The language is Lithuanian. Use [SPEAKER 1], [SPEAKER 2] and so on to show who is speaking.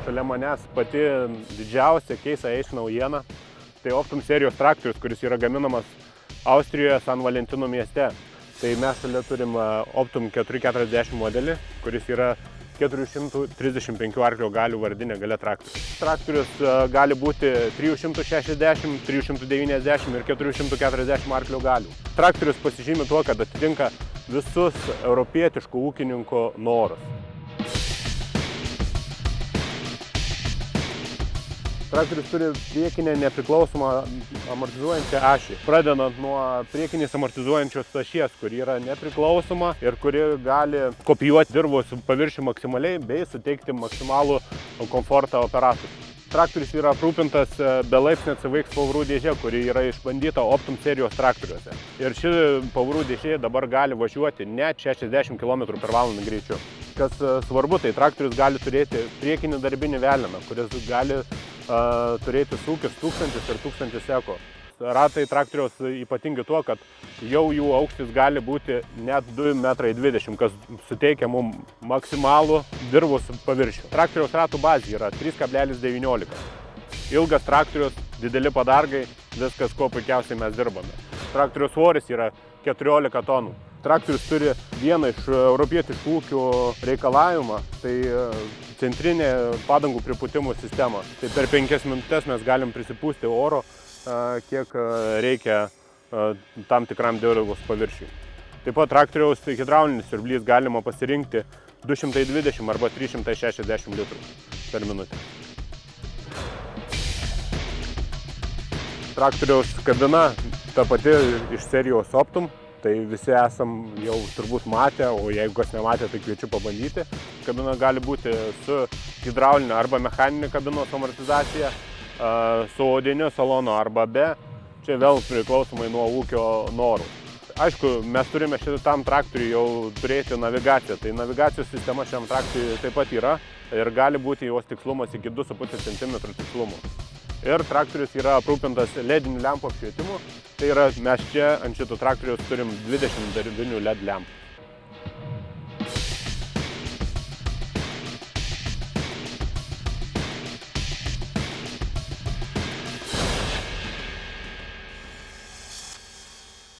[SPEAKER 1] šalia manęs pati didžiausia Case AH naujiena. Tai Optum serijos traktorius, kuris yra gaminamas Austrijoje San Valentino mieste. Tai mes šalia turim Optum 440 modelį, kuris yra 435 arklio galių vardinė galia traktorius. Traktorius gali būti 360, 390 ir 440 arklio galių. Traktorius pasižymi tuo, kad atitinka visus europietiškų ūkininkų norus. Traktorius turi priekinę nepriklausomą amortizuojančią ašį, pradedant nuo priekinės amortizuojančios ašies, kuri yra nepriklausoma ir kuri gali kopijuoti dirvos paviršių maksimaliai bei suteikti maksimalų komfortą operatoriui. Traktorius yra aprūpintas belaipsnė CVX pavarų dėžė, kuri yra išbandyta Optum serijos traktoriuose. Ir ši pavarų dėžė dabar gali važiuoti net 60 km/h greičiu. Kas svarbu, tai traktorius gali turėti priekinį darbinį veleną, kuris gali turėti sūkis 1000 ir 1000 eko. Ratai traktoriaus ypatingi tuo, kad jau jų aukštis gali būti net 2,20 m, kas suteikia mums maksimalų dirvos paviršių. Traktoriaus ratų bazė yra 3,19. Ilgas traktorius, dideli padargai, viskas, ko puikiausiai mes dirbame. Traktoriaus svoris yra 14 tonų. Traktorius turi vieną iš europietiškų ūkių reikalavimą, tai centrinė padangų pripūtimų sistema. Tai per 5 minutės mes galim prisipūsti oro, kiek reikia tam tikram dirvos paviršiui. Taip pat traktoriaus hidraulinis siurblys galima pasirinkti 220 arba 360 litrų per minutę. Traktoriaus kabina ta pati iš serijos Optum. Tai visi esam jau turbūt matę, o jeigu kas nematė, tai kviečiu pabandyti. Kabina gali būti su hidraulinė arba mechaninė kabinos amortizacija, su odiniu salonu arba be. Čia vėl priklausomai nuo ūkio norų. Aišku, mes turime šitam traktoriui jau turėti navigaciją. Tai navigacijos sistema šiam traktoriui taip pat yra ir gali būti jos tikslumas iki 2,5 cm tikslumo. Ir traktorius yra aprūpintas LED lempų apšvietimu. Tai yra, mes čia ant šito traktoriaus turim 20 darbinių LED lempų.